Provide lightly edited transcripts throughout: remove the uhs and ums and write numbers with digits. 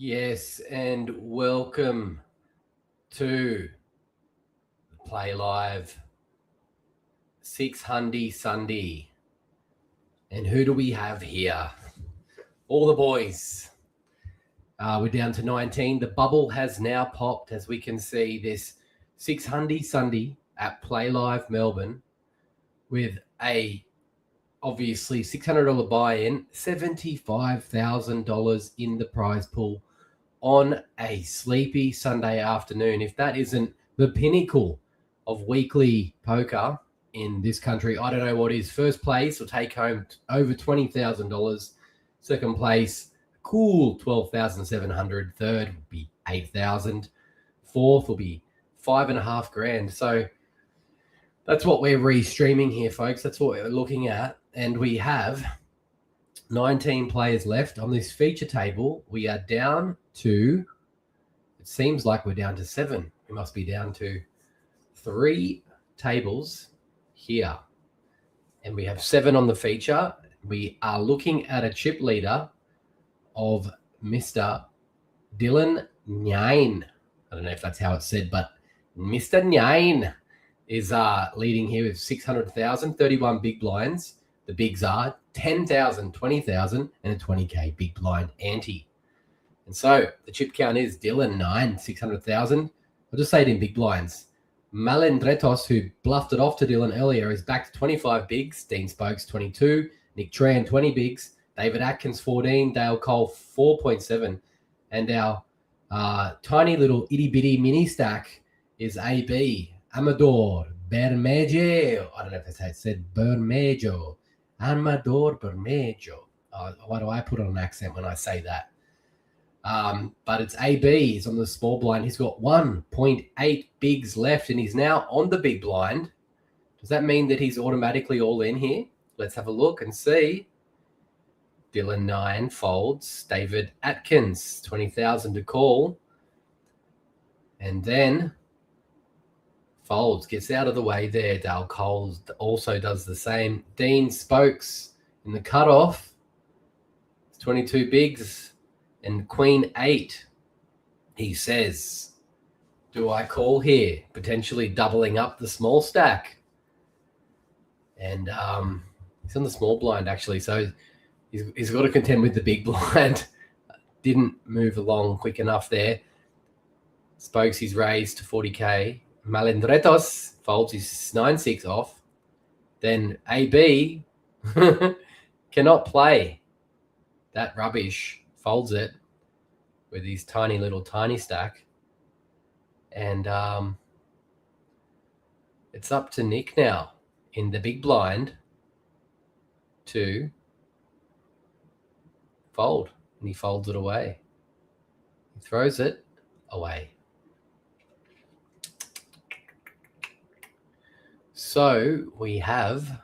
Yes, and welcome to Play Live 6 Hundy Sunday. And who do we have here? All the boys. We're down to 19. The bubble has now popped, as we can see. This 6 Hundy Sunday at Play Live Melbourne with a obviously $600 buy-in, $75,000 in the prize pool on a sleepy Sunday afternoon. If that isn't the pinnacle of weekly poker in this country, I don't know what is. First place will take home over $20,000. Second place, cool, $12,700. Third will be $8,000. Fourth will be $5,500. So that's what we're restreaming here, folks. That's what we're looking at. And we have 19 players left on this feature table. We are down to, it seems like we're down to 7. We must be down to 3 tables here. And we have 7 on the feature. We are looking at a chip leader of Mr. Dylan Nyain. I don't know if that's how it's said, but Mr. Nyain is leading here with 600,000, 31 big blinds. The bigs are 10,000, 20,000, and a 20K big blind ante. And so the chip count is Dylan 9, 600,000. I'll just say it in big blinds. Malendretos, who bluffed it off to Dylan earlier, is back to 25 bigs. Dean Spokes, 22. Nick Tran, 20 bigs. David Atkins, 14. Dale Cole, 4.7. And our tiny little itty-bitty mini stack is AB, Amador Bermejo. I don't know if that's how it said, Bermejo. Amador Bermejo. Why do I put on an accent when I say that? But it's AB. He's on the small blind. He's got 1.8 bigs left, and he's now on the big blind. Does that mean that he's automatically all in here? Let's have a look and see. Dylan 9 folds. David Atkins, 20,000 to call. And then folds, gets out of the way there. Dale Cole also does the same. Dean Spokes in the cutoff. It's 22 bigs and Queen 8. He says, do I call here? Potentially doubling up the small stack. And he's on the small blind, actually. So he's got to contend with the big blind. Didn't move along quick enough there. Spokes, he's raised to 40K. Malendretos folds his 9-6 off. Then AB cannot play that rubbish. Folds it with his tiny stack. And it's up to Nick now in the big blind to fold. And he folds it away. He throws it away. So we have,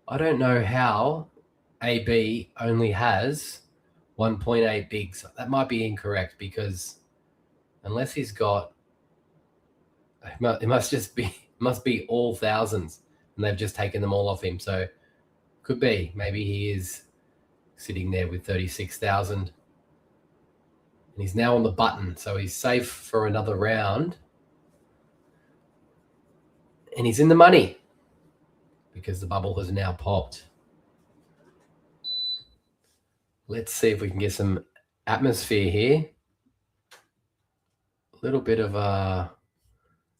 I don't know how AB only has 1.8 bigs. That might be incorrect because unless he's got, it must be all thousands and they've just taken them all off him. So could be, maybe he is sitting there with 36,000 and he's now on the button. So he's safe for another round. And he's in the money because the bubble has now popped. Let's see if we can get some atmosphere here. A little bit of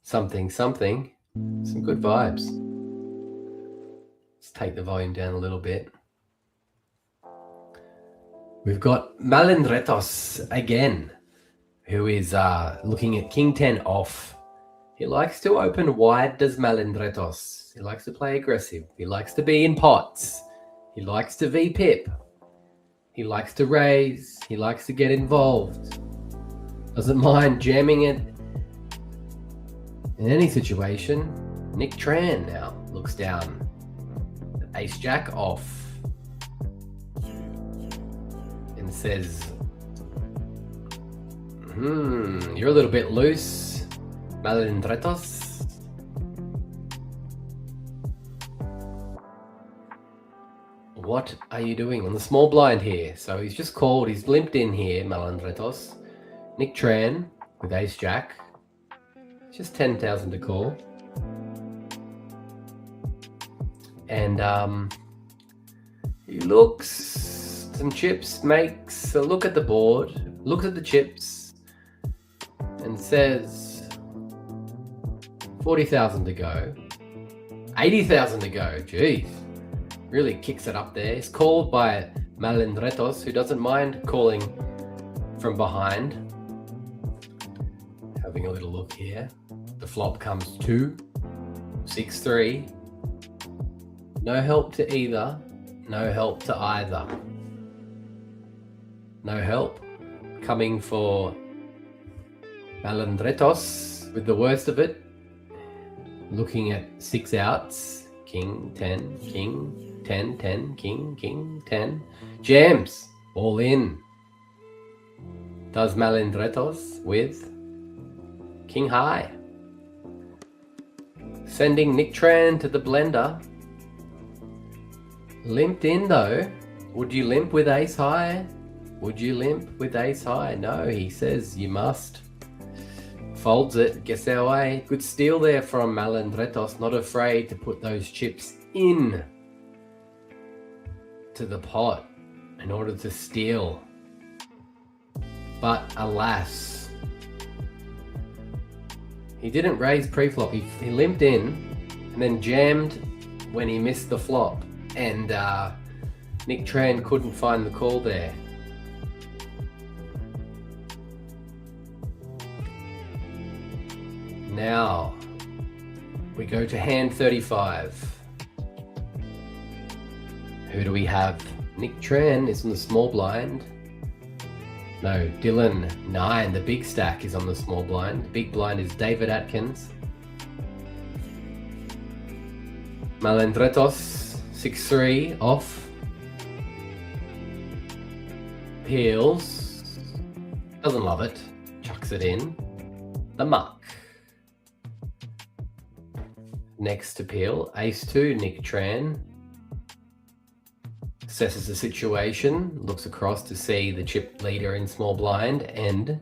something, some good vibes. Let's take the volume down a little bit. We've got Malendretos again, who is looking at King 10 off. He likes to open wide, does Malendretos. He likes to play aggressive. He likes to be in pots. He likes to V-pip. He likes to raise. He likes to get involved. Doesn't mind jamming it in any situation. Nick Tran now looks down. Ace-Jack off. And says, you're a little bit loose, Malendretos. what are you doing on the small blind here? So he's just called, he's limped in here, Malandretos. Nick Tran with ace jack. Just 10,000 to call. And he looks some chips, makes a look at the board, looks at the chips, and says 40,000 to go. 80,000 to go. Jeez. Really kicks it up there. It's called by Malandretos, who doesn't mind calling from behind. Having a little look here. The flop comes 2, 6, 3. No help to either. No help to either. No help. Coming for Malandretos with the worst of it. Looking at 6 outs. King, 10, king, 10, 10, king, king, 10. Jams. All in. Does Malandretos with king high. Sending Nick Tran to the blender. Limped in though. Would you limp with ace high? Would you limp with ace high? No, he says you must. Folds it, gets our way. Good steal there from Malandretos, not afraid to put those chips in to the pot in order to steal. But alas, he didn't raise pre-flop. He limped in and then jammed when he missed the flop. And Nick Tran couldn't find the call there. Now we go to hand 35. Who do we have? Nick Tran is on the small blind. No, Dylan 9, the big stack, is on the small blind. The big blind is David Atkins. Malandretos 6-3 off. Peels. Doesn't love it. Chucks it in. The muck. Next to peel, ace-2, Nick Tran. Assesses the situation, looks across to see the chip leader in small blind, and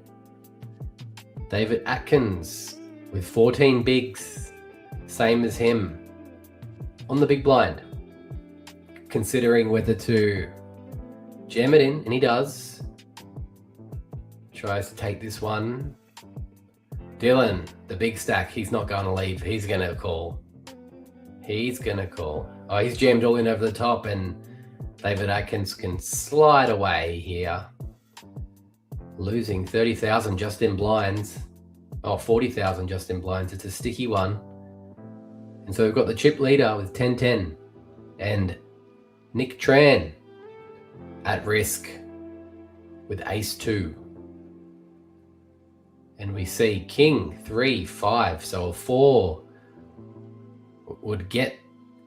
David Atkins with 14 bigs, same as him, on the big blind. Considering whether to jam it in, and he does. Tries to take this one. Dylan, the big stack, he's not going to leave, he's going to call. He's going to call. Oh, he's jammed all in over the top, and David Atkins can slide away here. Losing 30,000 just in blinds. Oh, 40,000 just in blinds. It's a sticky one. And so we've got the chip leader with 10-10. And Nick Tran at risk with ace-2. And we see king 3-5. So a 4 would get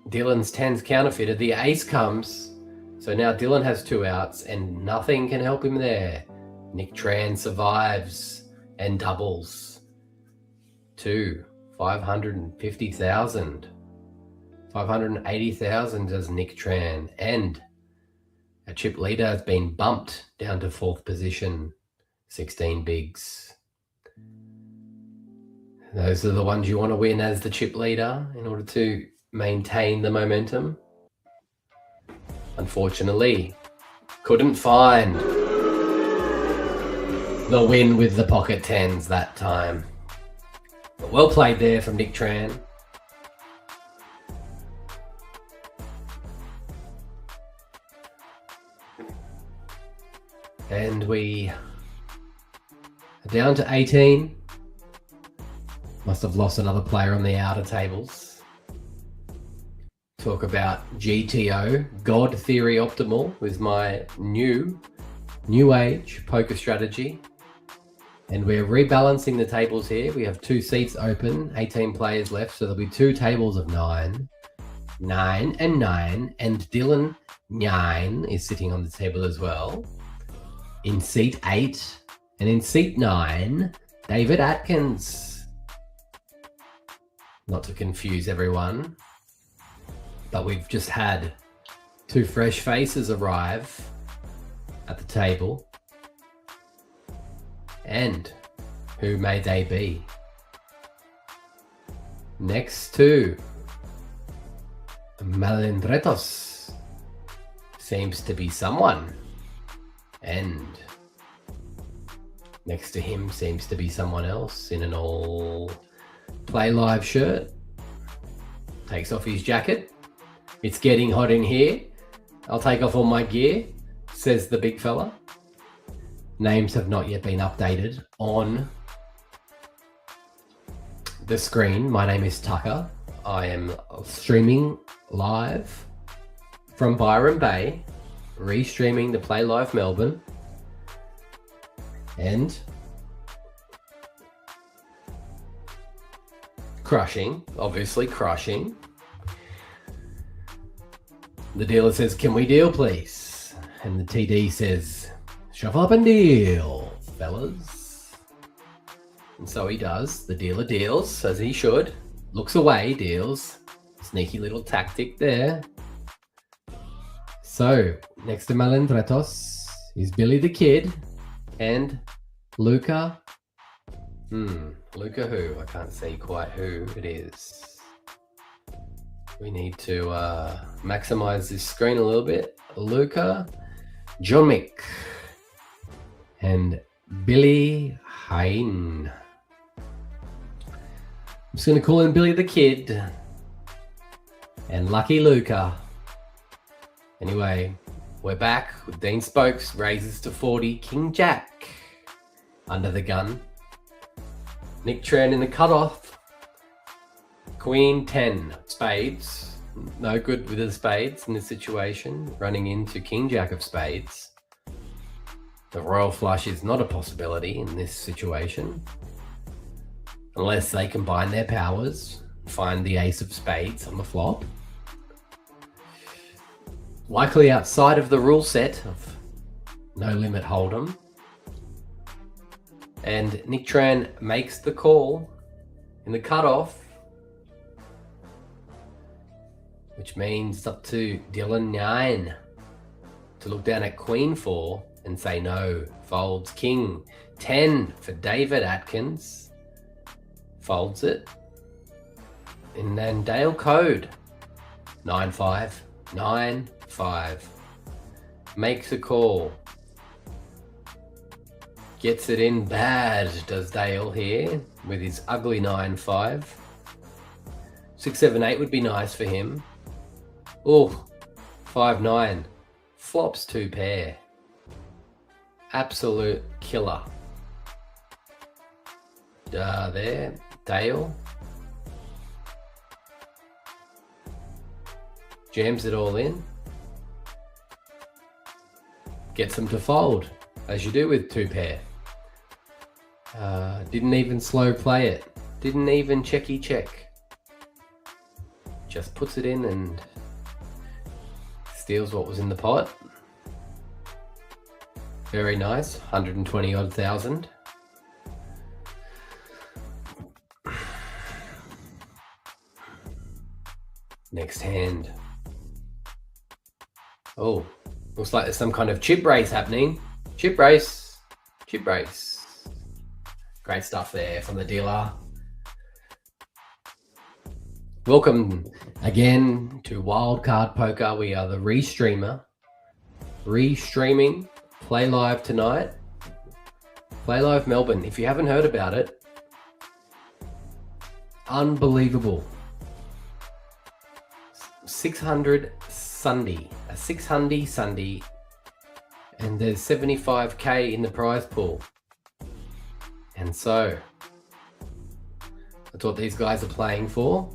Dylan's 10s counterfeited. The ace comes. So now Dylan has 2 outs and nothing can help him there. Nick Tran survives and doubles to 550,000. 580,000 does Nick Tran, and a chip leader has been bumped down to 4th position, 16 bigs. Those are the ones you want to win as the chip leader in order to maintain the momentum. Unfortunately, couldn't find the win with the pocket 10s that time. But well played there from Nick Tran. And we are down to 18. Must have lost another player on the outer tables. Talk about GTO, God Theory Optimal, with my new age poker strategy. And we're rebalancing the tables here. We have 2 seats open, 18 players left. So there'll be 2 tables of 9, 9 and 9. And Dylan 9 is sitting on the table as well. In seat 8 and in seat 9, David Atkins. Not to confuse everyone, but we've just had Two fresh faces arrive at the table. And who may they be? Next to Malendretos seems to be someone. And next to him seems to be someone else in an all Play Live shirt. Takes off his jacket. It's getting hot in here. I'll take off all my gear, says the big fella. Names have not yet been updated on the screen. My name is Tucker. I am streaming live from Byron Bay, restreaming the Play Live Melbourne, and crushing, obviously crushing. The dealer says, "Can we deal, please?" And the TD says, "Shuffle up and deal, fellas." And so he does. The dealer deals, as he should. Looks away, deals. Sneaky little tactic there. So, next to Malendretos is Billy the Kid and Luca. Luca who? I can't see quite who it is. We need to maximize this screen a little bit. Luca, John Mick, and Billy Hain. I'm just going to call him Billy the Kid and Lucky Luca. Anyway, we're back with Dean Spokes, raises to 40, King Jack under the gun. Nick Tran in the cutoff. Queen 10, spades. No good with the spades in this situation. Running into King Jack of spades. The royal flush is not a possibility in this situation. Unless they combine their powers, find the ace of spades on the flop. Likely outside of the rule set of No Limit Hold'em. And Nick Tran makes the call in the cutoff, which means it's up to Dylan 9 to look down at Queen 4 and say no. Folds King 10 for David Atkins. Folds it. And then Dale Code 9-5. 9-5. Makes a call. Gets it in bad, does Dale here, with his ugly 9-5. 6-7-8 would be nice for him. Oh, 5-9. Flops 2 pair. Absolute killer. There, Dale. Jams it all in. Gets them to fold, as you do with 2 pair. Didn't even slow play it. Didn't even checky check. Just puts it in and steals what was in the pot. Very nice. 120 odd thousand. Next hand. Oh, looks like there's some kind of chip race happening. Chip race. Chip race. Great stuff there from the dealer. Welcome again to Wildcard Poker. We are the restreamer. Restreaming Play Live tonight. Play Live Melbourne. If you haven't heard about it, unbelievable. 600 Sundy. A 600 Sundy. And there's 75k in the prize pool. And so, that's what these guys are playing for.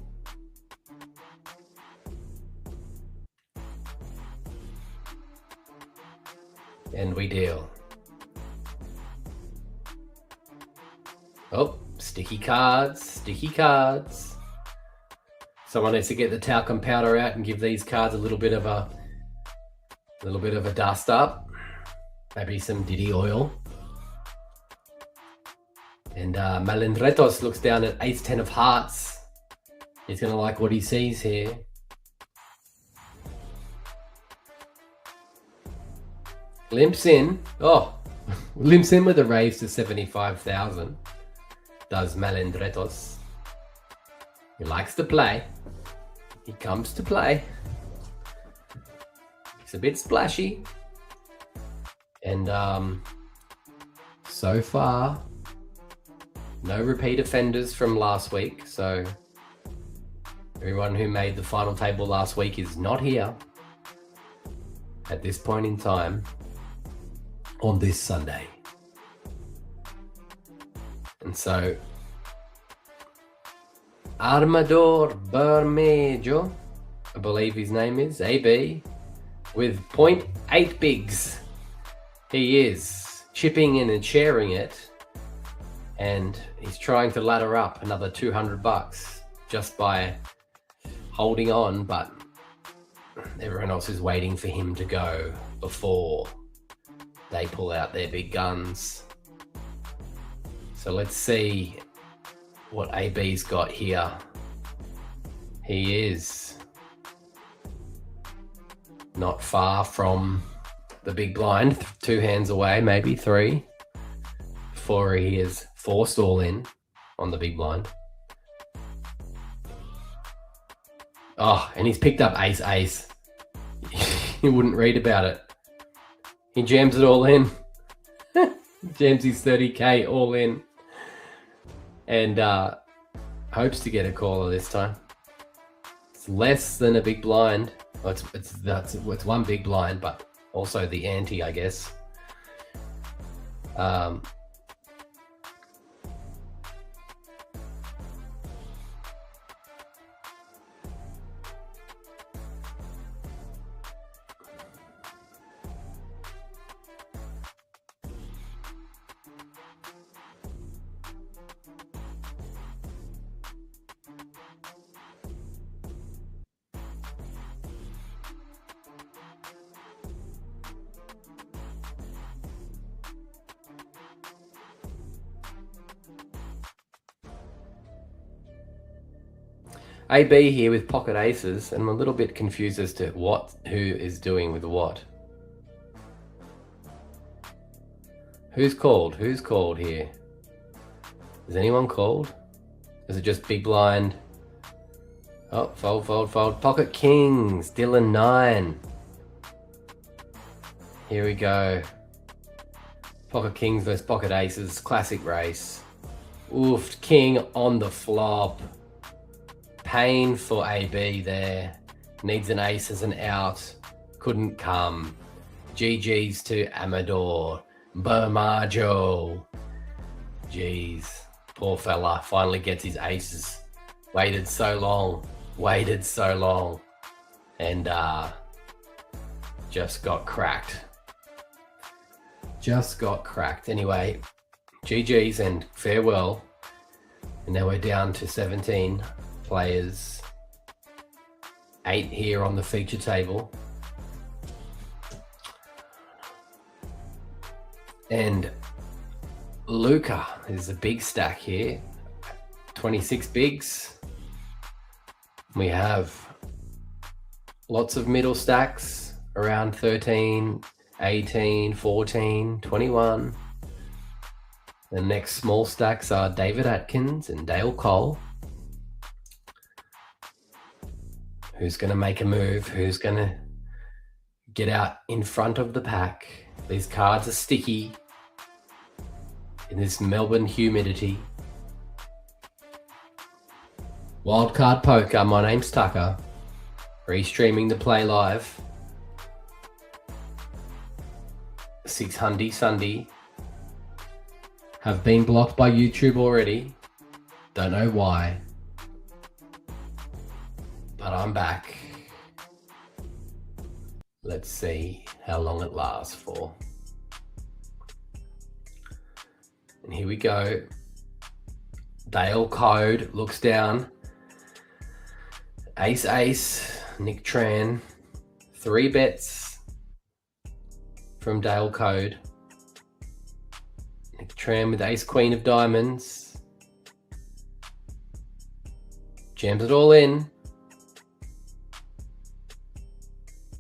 And we deal. Oh, sticky cards, sticky cards. Someone needs to get the talcum powder out and give these cards a little bit of a dust up. Maybe some Diddy oil. And Malendretos looks down at Ace-10 of hearts. He's going to like what he sees here. Limps in. Oh, limps in with a raise to 75,000. Does Melendretos. He likes to play. He comes to play. It's a bit splashy. And so far, no repeat offenders from last week. So everyone who made the final table last week is not here at this point in time on this Sunday. And so Armador Bermejo, I believe his name is, AB, with 0.8 bigs. He is chipping in and sharing it, and he's trying to ladder up another $200 just by holding on, but everyone else is waiting for him to go before they pull out their big guns. So let's see what AB's got here. He is not far from the big blind, 2 hands away, maybe 3, before he is forced all in on the big blind. Oh, and he's picked up ace. He wouldn't read about it. He jams it all in. Jams his 30K all in. And hopes to get a caller this time. It's less than a big blind. Well, it's one big blind, but also the ante, I guess. AB here with pocket aces, and I'm a little bit confused as to who is doing with what. Who's called? Who's called here? Is anyone called? Is it just big blind? Oh, fold. Pocket kings, Dylan 9. Here we go. Pocket kings versus pocket aces, classic race. Oof, king on the flop. Pain for AB there. Needs an ace as an out. Couldn't come. GG's to Amador Bermajo. Jeez. Poor fella. Finally gets his aces. Waited so long. And just got cracked. Anyway, GG's and farewell. And now we're down to 17 players, 8 here on the feature table, and Luca is a big stack here, 26 bigs. We have lots of middle stacks around 13, 18, 14, 21. The next small stacks are David Atkins and Dale Cole. Who's going to make a move? Who's going to get out in front of the pack? These cards are sticky in this Melbourne humidity. Wildcard Poker, my name's Tucker. Restreaming the play live. 6 Hundy Sundy. Have been blocked by YouTube already. Don't know why. But I'm back. Let's see how long it lasts for. And here we go. Dale Code looks down. Ace, Nick Tran. 3 bets from Dale Code. Nick Tran with ace queen of diamonds. Jams it all in.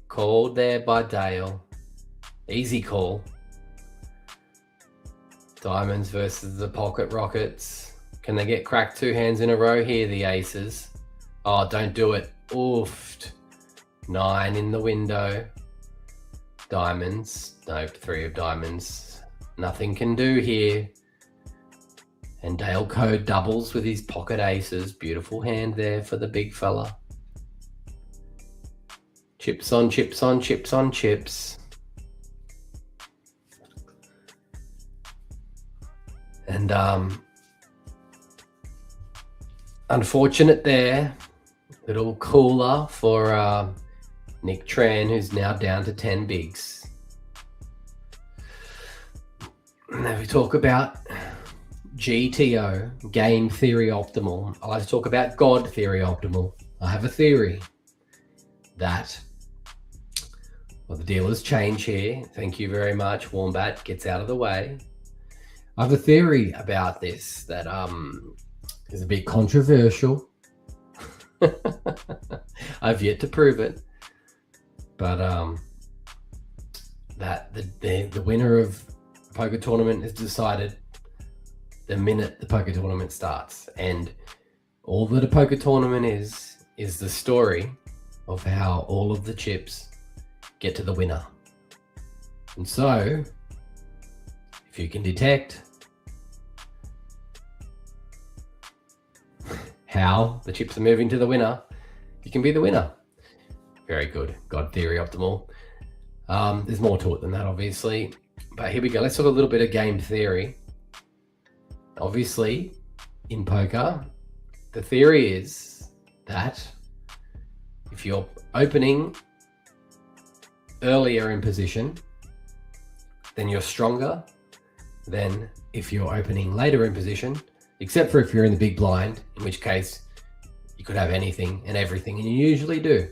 Called there by Dale. Easy call. Diamonds versus the pocket rockets. Can they get cracked 2 hands in a row here, the aces? Oh, don't do it. Oofed. 9 in the window. Diamonds. Nope, 3 of diamonds. Nothing can do here. And Dale Code doubles with his pocket aces. Beautiful hand there for the big fella. Chips on chips on chips on chips. And unfortunate there. Little cooler for Nick Tran, who's now down to 10 bigs. Now we talk about GTO, Game Theory Optimal. I like to talk about God Theory Optimal. I have a theory that, well, the dealers change here. Thank you very much. Wombat gets out of the way. I have a theory about this that is a bit controversial. I've yet to prove it, but that the winner of the poker tournament is decided the minute the poker tournament starts, and all that a poker tournament is the story of how all of the chips get to the winner. And so, if you can detect how the chips are moving to the winner, you can be the winner. Very good. God Theory Optimal. There's more to it than that, obviously. But here we go. Let's talk a little bit of game theory. Obviously, in poker, the theory is that if you're opening earlier in position, then you're stronger than if you're opening later in position, except for if you're in the big blind, in which case you could have anything and everything, and you usually do.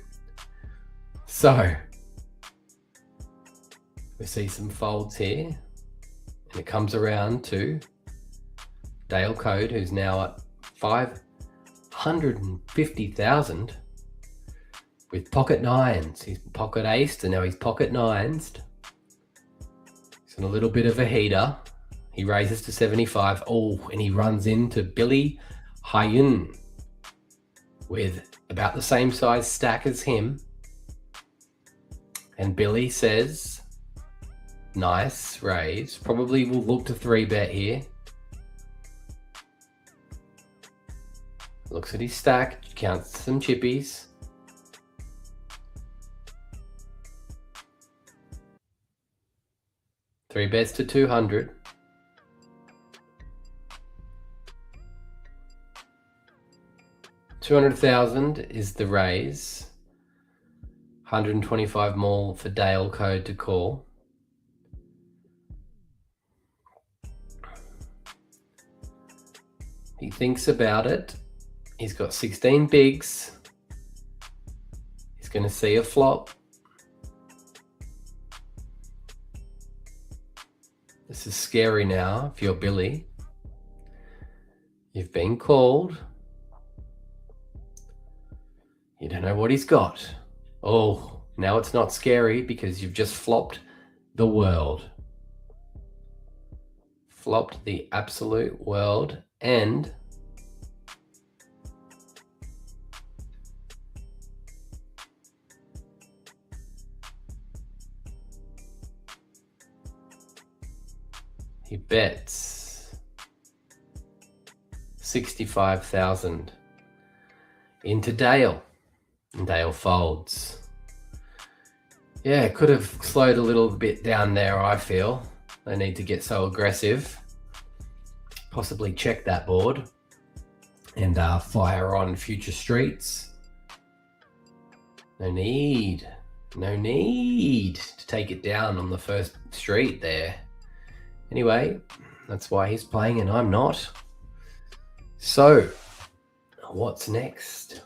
So we see some folds here, and it comes around to Dale Code, who's now at 550,000 with pocket nines. He's pocket aced, and now he's pocket ninesed. He's on a little bit of a heater. He raises to 75. Oh, and he runs into Billy Hyun with about the same size stack as him. And Billy says, nice raise. Probably will look to 3-bet here. Looks at his stack, counts some chippies. Three bets to 200. $200,000 is the raise. 125 more for Dale Code to call. He thinks about it. He's got 16 bigs. He's going to see a flop. This is scary now if you're Billy. You've been called. You don't know what he's got. Oh, now it's not scary because you've just flopped the world. Flopped the absolute world, and he bets 65,000 into Dale, and Dale folds. Yeah, could have slowed a little bit down there, I feel. They need to get so aggressive. Possibly check that board and fire on future streets. No need to take it down on the first street there. Anyway, that's why he's playing and I'm not. So, what's next?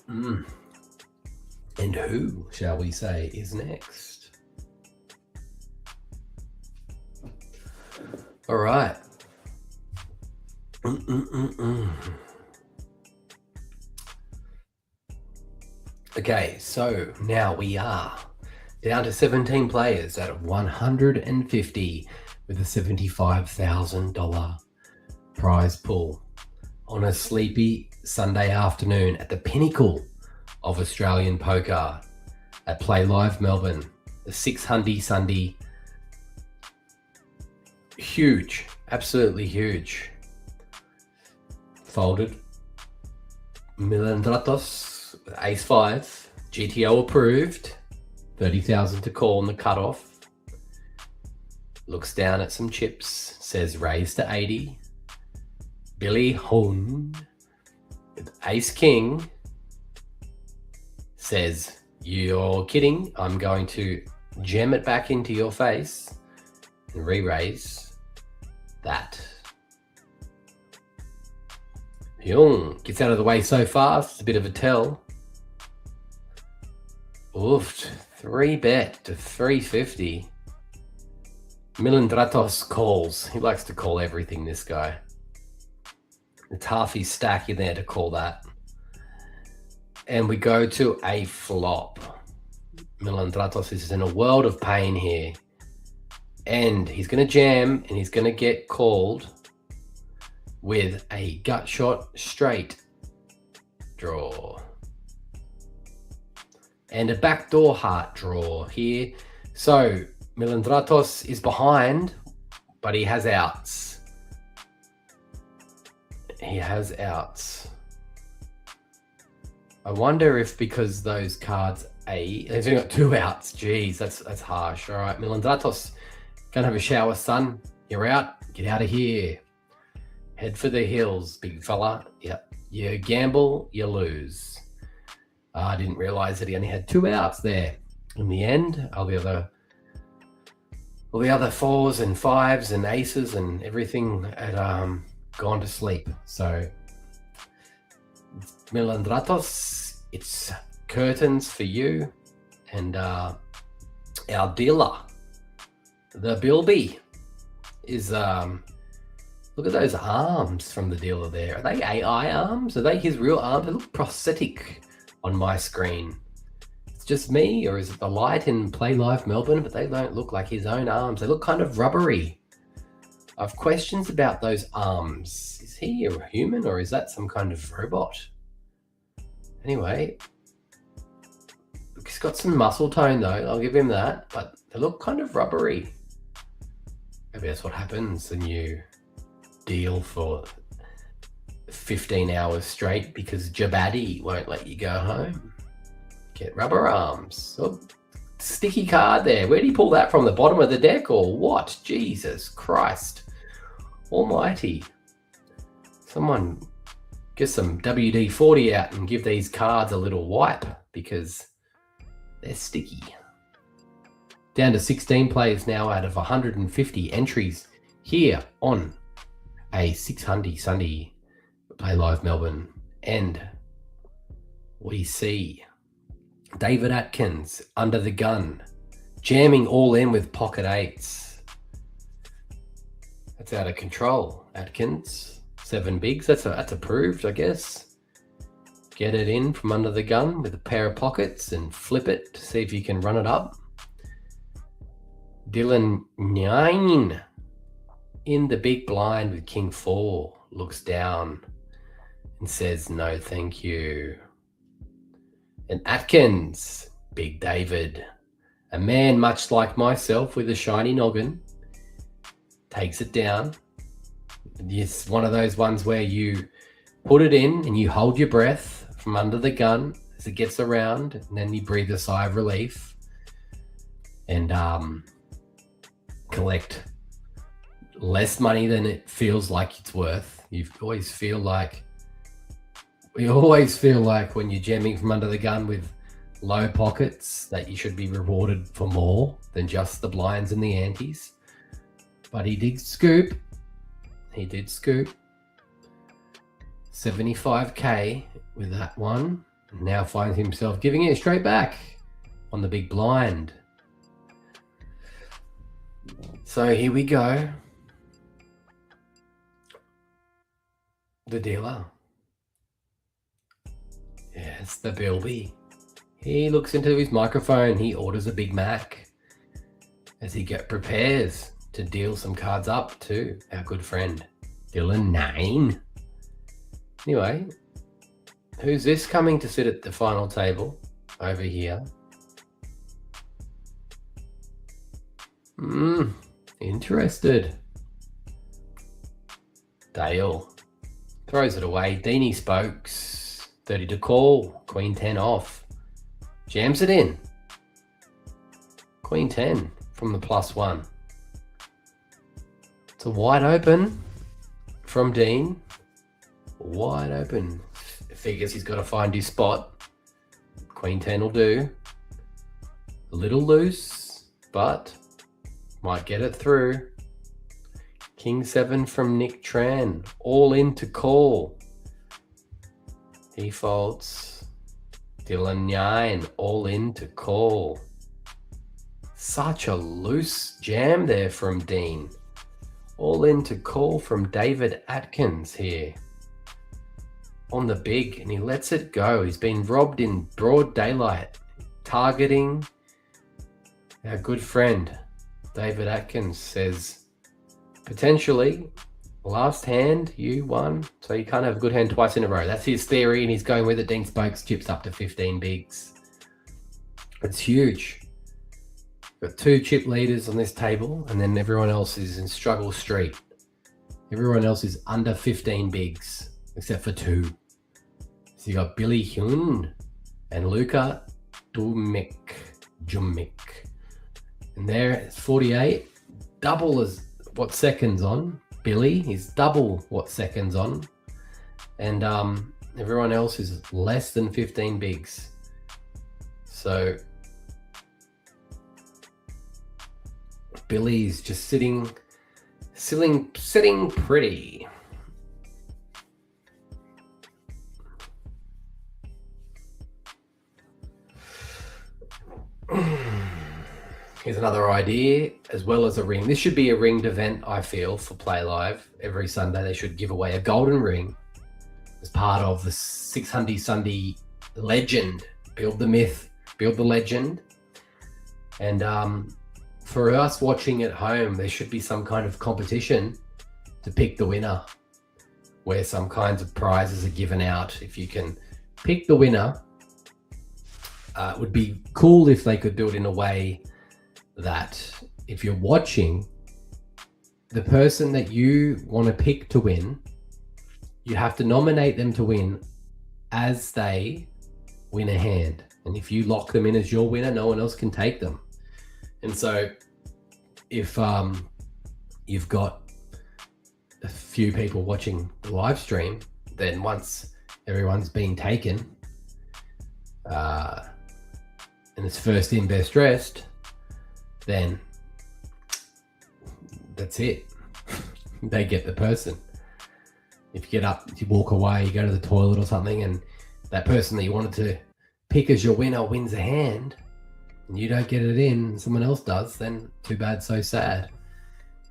And who, shall we say, is next? All right. Okay, so now we are down to 17 players out of 150 with a $75,000 prize pool on a sleepy Sunday afternoon at the pinnacle of Australian poker at Play Live Melbourne. The 6 Hundy Sunday. Huge, absolutely huge. Folded. Milandratos, ace 5, GTO approved, 30,000 to call on the cutoff. Looks down at some chips, says raise to 80. Billy Hund with ace king says, you're kidding, I'm going to jam it back into your face and re-raise that. Young gets out of the way so fast, it's a bit of a tell. Oof, 3-bet to 350. Milandratos calls. He likes to call everything, this guy. It's half his stack in there to call that. And we go to a flop. Milandratos is in a world of pain here. And he's going to jam and he's going to get called with a gut shot straight draw. And a backdoor heart draw here. So Milandratos is behind, but he has outs. He has outs. I wonder if because those cards, he's only got 2 outs. Jeez, that's harsh. All right, Milandratos, gonna have a shower, son. You're out. Get out of here. Head for the hills, big fella. Yep. You gamble, you lose. I didn't realize that he only had 2 outs there. In the end, all the other 4s and 5s and aces and everything had gone to sleep. So Milandratos, it's curtains for you. And our dealer, the Bilby, is look at those arms from the dealer there. Are they AI arms? Are they his real arms? They look prosthetic on my screen. It's just me, or is it the light in Play Live Melbourne? But they don't look like his own arms. They look kind of rubbery. I've questions about those arms. Is he a human or is that some kind of robot? Anyway, he's got some muscle tone though. I'll give him that. But they look kind of rubbery. Maybe that's what happens when you deal for 15 hours straight because Jabaddy won't let you go home. Get rubber arms. Oh, sticky card there. Where did he pull that from? The bottom of the deck or what? Jesus Christ almighty. Someone get some WD-40 out and give these cards a little wipe because they're sticky. Down to 16 players now out of 150 entries here on a 600 Sunday Play Live Melbourne. And we see David Atkins under the gun, jamming all in with pocket 8s. That's out of control, Atkins. 7 bigs, that's approved, I guess. Get it in from under the gun with a pair of pockets and flip it to see if you can run it up. Dylan 9 in the big blind with King 4 looks down and says no thank you. And Atkins, Big David, a man much like myself with a shiny noggin, takes it down. It's one of those ones where you put it in and you hold your breath from under the gun as it gets around, and then you breathe a sigh of relief and collect less money than it feels like it's worth. We always feel like when you're jamming from under the gun with low pockets that you should be rewarded for more than just the blinds and the antes. But he did scoop. 75k with that one. Now finds himself giving it straight back on the big blind. So here we go. The dealer. Yes, the Bilby. He looks into his microphone. He orders a Big Mac as he prepares to deal some cards up to our good friend Dylan 9. Anyway, who's this coming to sit at the final table over here? Interested. Dale throws it away. Deanie spokes. 30 to call. Queen 10 off. Jams it in. Queen 10 from the +1. It's a wide open from Dean. Wide open. Figures he's got to find his spot. Queen 10 will do. A little loose, but might get it through. King 7 from Nick Tran. All in to call. He folds. Dylan 9. All in to call. Such a loose jam there from Dean. All in to call from David Atkins here. On the big, and he lets it go. He's been robbed in broad daylight. Targeting our good friend David Atkins says, potentially, last hand, you won, so you can't have a good hand twice in a row. That's his theory, and he's going with it. Dean Spokes chips up to 15 bigs. It's huge. Got 2 chip leaders on this table, and then everyone else is in struggle street. Everyone else is under 15 bigs, except for 2. So you got Billy Hyun and Luca Jumic. And there it's 48, double as what seconds on. Billy is double what seconds on. And everyone else is less than 15 bigs. So Billy's just sitting pretty. Here's another idea, as well as a ring. This should be a ringed event, I feel, for Play Live. Every Sunday they should give away a golden ring as part of the 600 Sunday legend. Build the myth, build the legend. And for us watching at home, there should be some kind of competition to pick the winner, where some kinds of prizes are given out. If you can pick the winner, it would be cool if they could do it in a way that if you're watching, the person that you want to pick to win, you have to nominate them to win as they win a hand. And if you lock them in as your winner, no one else can take them. And so if you've got a few people watching the live stream, then once everyone's been taken, and it's first in, best dressed, then that's it. They get the person. If you get up, you walk away, you go to the toilet or something, and that person that you wanted to pick as your winner wins a hand, and you don't get it in, someone else does, then too bad, so sad.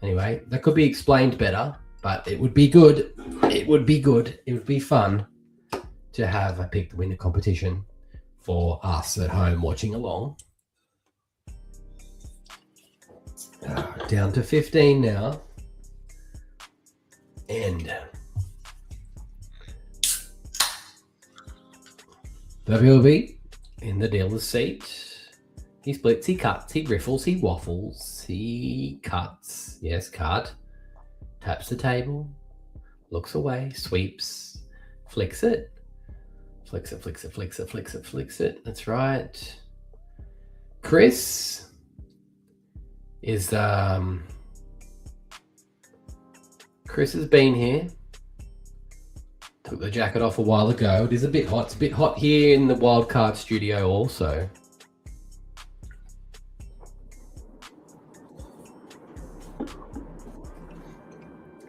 Anyway, that could be explained better, but it would be good. It would be good. It would be fun to have a pick the winner competition for us at home watching along. Down to 15 now. And WLB in the dealer's seat. He splits, he cuts, he riffles, he waffles, he cuts. Yes, cut. Taps the table, looks away, sweeps, flicks it. Flicks it, flicks it, flicks it, flicks it, flicks it. That's right. Chris is Chris has been here. Took the jacket off a while ago. It is a bit hot. It's a bit hot here in the wildcard studio also.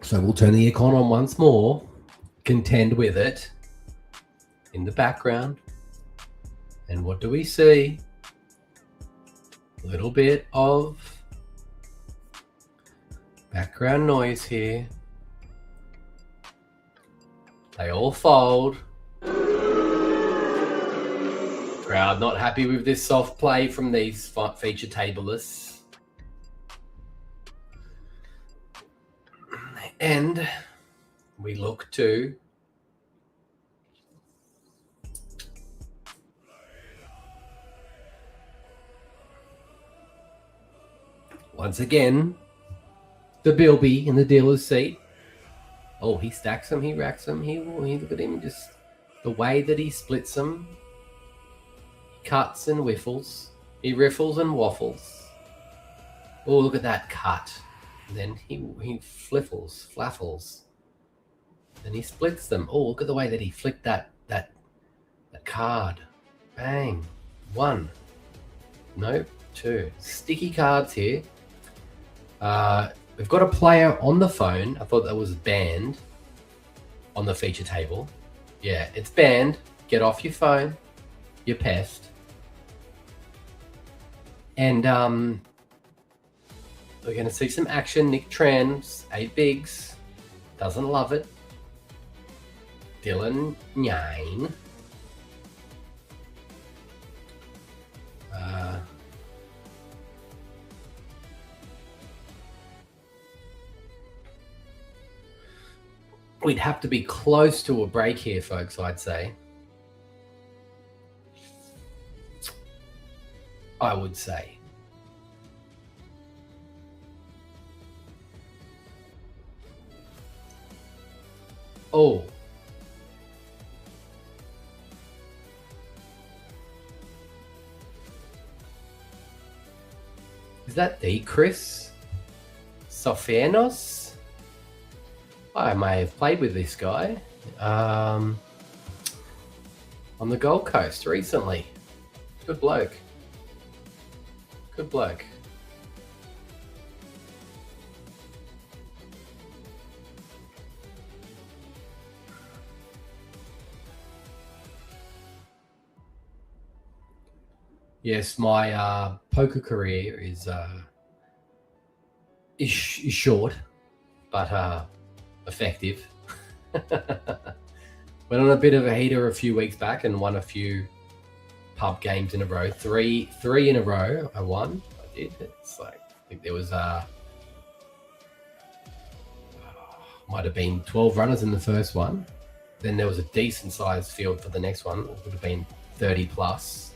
So we'll turn the aircon on once more. Contend with it in the background. And what do we see? A little bit of background noise here. They all fold. Grand Crowd not happy with this soft play from these feature tablers. And we look to once again the Bilby in the dealer's seat. Oh, he stacks them, he racks them. He look at him, just the way that he splits them. He cuts and whiffles. He riffles and waffles. Oh, look at that cut. And then he flaffles. Then he splits them. Oh, look at the way that he flicked that card. Bang. 1. Nope. 2. Sticky cards here. We've got a player on the phone. I thought that was banned on the feature table. Yeah, it's banned. Get off your phone, you pest. And we're going to see some action. Nick Trans, 8 bigs. Doesn't love it. Dylan, 9. We'd have to be close to a break here, folks, I'd say. I would say. Oh. Is that the Chris Sofianos? I may have played with this guy on the Gold Coast recently. Good bloke. Good bloke. Yes, my poker career is short, but effective. Went on a bit of a heater a few weeks back and won a few pub games in a row. Three in a row I won. I did. It's like, I think there was might have been 12 runners in the first one. Then there was a decent sized field for the next one. It would have been 30 plus.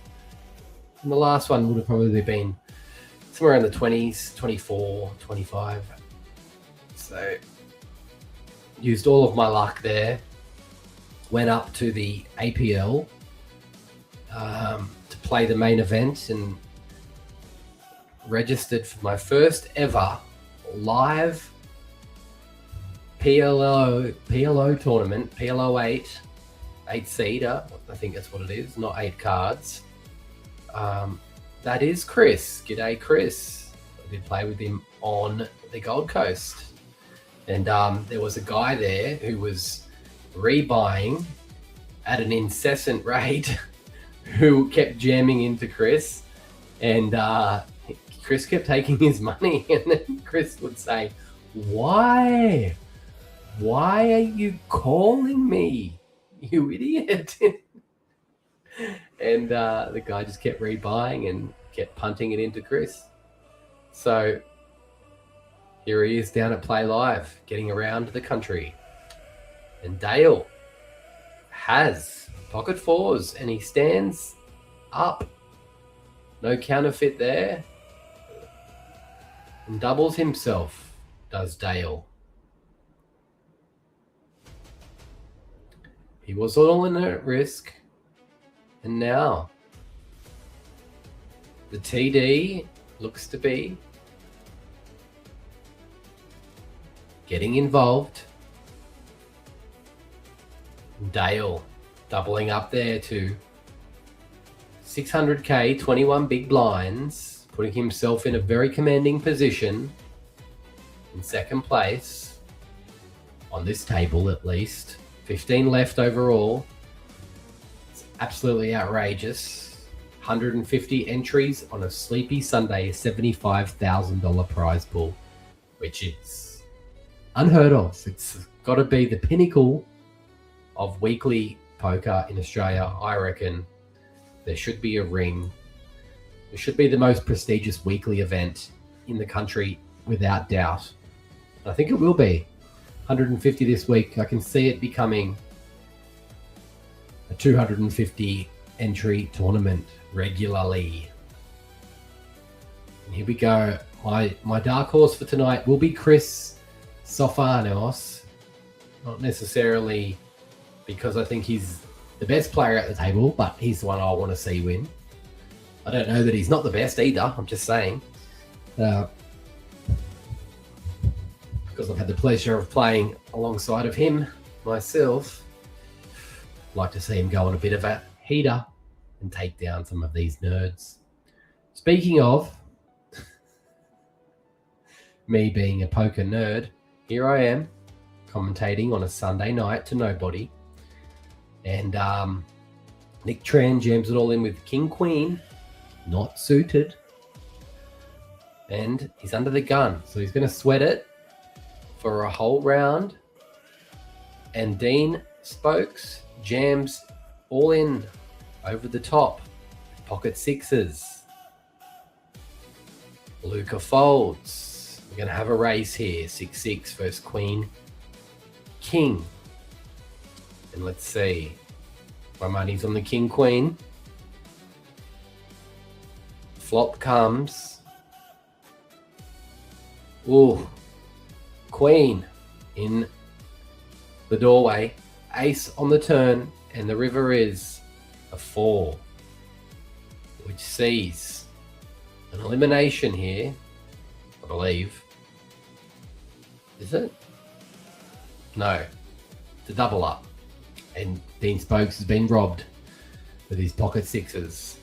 And the last one would have probably been somewhere in the 20s, 24, 25. So used all of my luck there. Went up to the APL to play the main event and registered for my first ever live PLO tournament, PLO 8-seater. I think that's what it is, not 8 cards. That is Chris. G'day, Chris. I did play with him on the Gold Coast. And there was a guy there who was rebuying at an incessant rate who kept jamming into Chris. And Chris kept taking his money. And then Chris would say, why? Why are you calling me, you idiot? And the guy just kept rebuying and kept punting it into Chris. So here he is down at Play Live, getting around the country. And Dale has pocket 4s and he stands up. No counterfeit there. And doubles himself, does Dale. He was all in at risk. And now the TD looks to be getting involved. Dale doubling up there to 600k, 21 big blinds, putting himself in a very commanding position in second place on this table at least. 15 left overall. It's absolutely outrageous. 150 entries on a sleepy Sunday, $75,000 prize pool, which is unheard of. It's got to be the pinnacle of weekly poker in Australia, I reckon. there should be a ring. It should be the most prestigious weekly event in the country, without doubt. I think it will be. 150 this week. I can see it becoming a 250 entry tournament regularly. And here we go. My dark horse for tonight will be Chris Sofanos. Not necessarily because I think he's the best player at the table, but he's the one I want to see win. I don't know that he's not the best either. I'm just saying. Because I've had the pleasure of playing alongside of him myself. I'd like to see him go on a bit of a heater and take down some of these nerds. Speaking of me being a poker nerd, here I am commentating on a Sunday night to nobody. And Nick Tran jams it all in with King Queen, not suited. And he's under the gun, so he's going to sweat it for a whole round. And Dean Spokes jams all in over the top. Pocket sixes. Luca folds. We're going to have a race here. 6-6 versus Queen King. And let's see. My money's on the King Queen. Flop comes. Ooh. Queen in the doorway. Ace on the turn. And the river is a 4. Which sees an elimination here, I believe. Is it? No. It's a double up. And Dean Spokes has been robbed with his pocket sixes.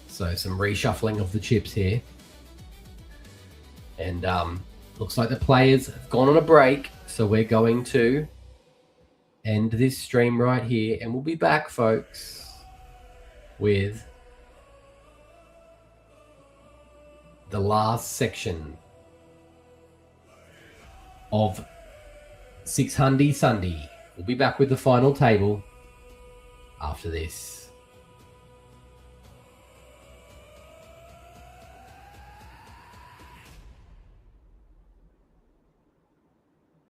So some reshuffling of the chips here. And looks like the players have gone on a break. So we're going to end this stream right here. And we'll be back, folks, with the last section of 6 Hundy Sundy. We'll be back with the final table after this.